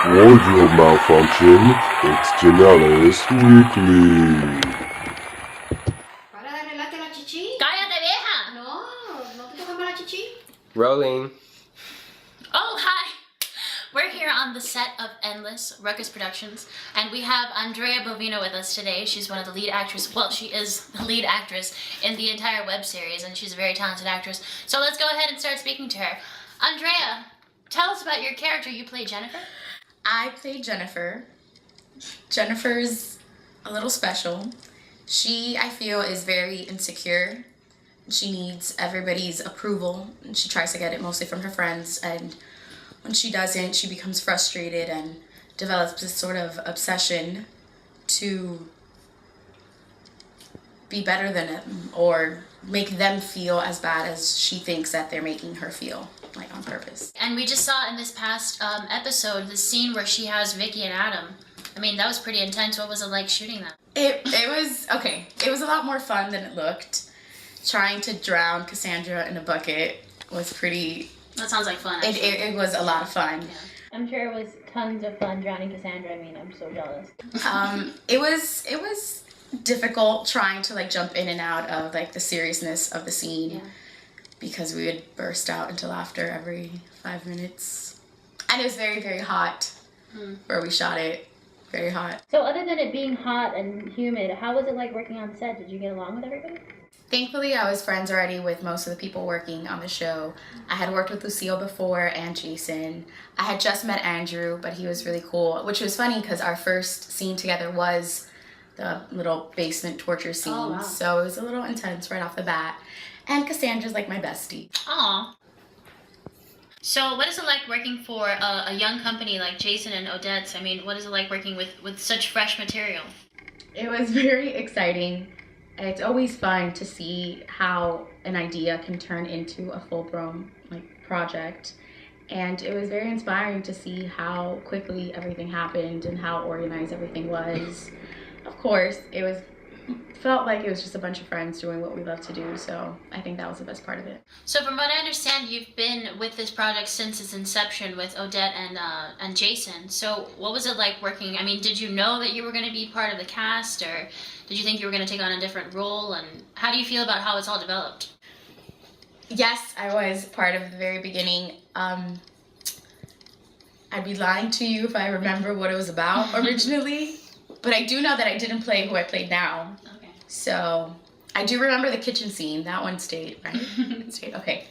Wardrobe malfunction. It's Jannelys Weekly. Para de arreglarte la chichi. ¡Cállate, vieja! No te tocan la chichi. Rolling. Oh, hi! We're here on the set of Endless, Rukus Productions, and we have Andrea Bovino with us today. She's one of the lead actresses, well, she is the lead actress in the entire web series, and she's a very talented actress. So let's go ahead and start speaking to her. Andrea, tell us about your character. You play Jennifer? I play Jennifer. Jennifer's a little special. She, I feel, is very insecure. She needs everybody's approval, and she tries to get it mostly from her friends, and when she doesn't, she becomes frustrated and develops this sort of obsession to be better than them or make them feel as bad as she thinks that they're making her feel, like on purpose. And we just saw in this past episode the scene where she has Vicky and Adam. I mean, that was pretty intense. What was it like shooting that? It was, okay, it was a lot more fun than it looked. Trying to drown Cassandra in a bucket was pretty... That sounds like fun, actually. It was a lot of fun. Yeah. I'm sure it was tons of fun drowning Cassandra. I mean, I'm so jealous. It was difficult trying to like jump in and out of like the seriousness of the scene because we would burst out into laughter every 5 minutes. And it was very, very hot where we shot it. Very hot. So other than it being hot and humid, how was it like working on set? Did you get along with everybody? Thankfully, I was friends already with most of the people working on the show. I had worked with Lucille before and Jason. I had just met Andrew, but he was really cool, which was funny because our first scene together was the little basement torture scene. Oh, wow. So it was a little intense right off the bat. And Cassandra's like my bestie. Aw. So what is it like working for a young company like Jason and Odette's? I mean, what is it like working with such fresh material? It was very exciting. It's always fun to see how an idea can turn into a full-blown like project. And it was very inspiring to see how quickly everything happened and how organized everything was. Of course, felt like it was just a bunch of friends doing what we love to do, so I think that was the best part of it. So from what I understand, you've been with this project since its inception with Odette and Jason. So what was it like working? I mean, did you know that you were going to be part of the cast, or did you think you were going to take on a different role? And how do you feel about how it's all developed? Yes, I was part of the very beginning. I'd be lying to you if I remember what it was about originally, but I do know that I didn't play who I played now. Okay. So I do remember the kitchen scene. That one stayed, right? It stayed, okay.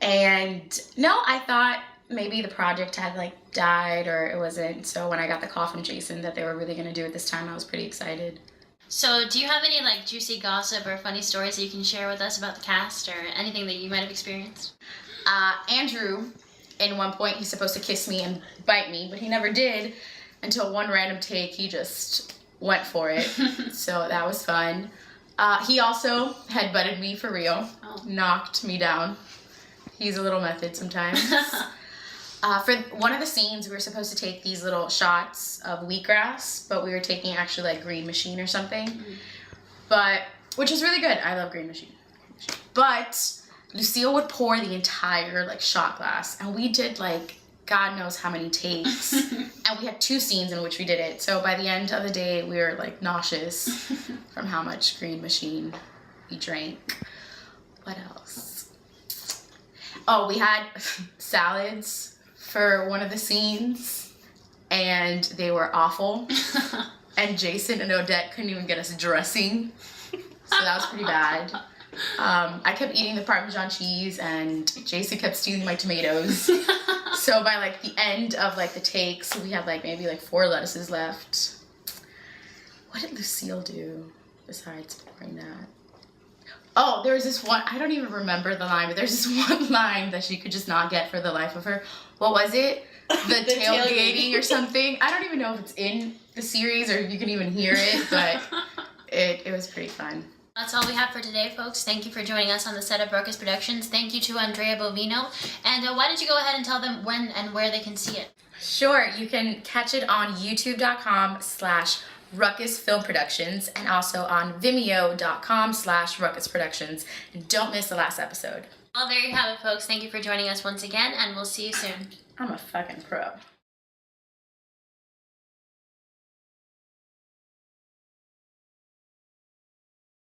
And no, I thought maybe the project had like died or it wasn't. So when I got the call from Jason that they were really going to do it this time, I was pretty excited. So do you have any like juicy gossip or funny stories that you can share with us about the cast or anything that you might have experienced? Andrew, in one point, he's supposed to kiss me and bite me, but he never did until one random take. He just went for it. So that was fun. He also headbutted me for real, knocked me down. He's a little method sometimes. For one of the scenes, we were supposed to take these little shots of wheatgrass, but we were taking actually like Green Machine or something, which is really good. I love Green Machine. But Lucille would pour the entire like shot glass, and we did like God knows how many takes, and we had 2 scenes in which we did it. So by the end of the day, we were like nauseous from how much Green Machine we drank. What else? Oh, we had salads for one of the scenes, and they were awful. And Jason and Odette couldn't even get us dressing, so that was pretty bad. I kept eating the Parmesan cheese, and Jason kept stealing my tomatoes. So by like the end of like the takes, we had like maybe like 4 lettuces left. What did Lucille do besides pouring that? Oh, there was this one, I don't even remember the line, but there's this one line that she could just not get for the life of her. What was it? The tailgating or something. I don't even know if it's in the series or if you can even hear it, but it was pretty fun. That's all we have for today, folks. Thank you for joining us on the set of Rukus Productions. Thank you to Andrea Bovino. And why don't you go ahead and tell them when and where they can see it? Sure, you can catch it on youtube.com/Rukus Film Productions and also on vimeo.com/Rukus Productions. And don't miss the last episode. Well, there you have it, folks. Thank you for joining us once again, and we'll see you soon. I'm a fucking pro.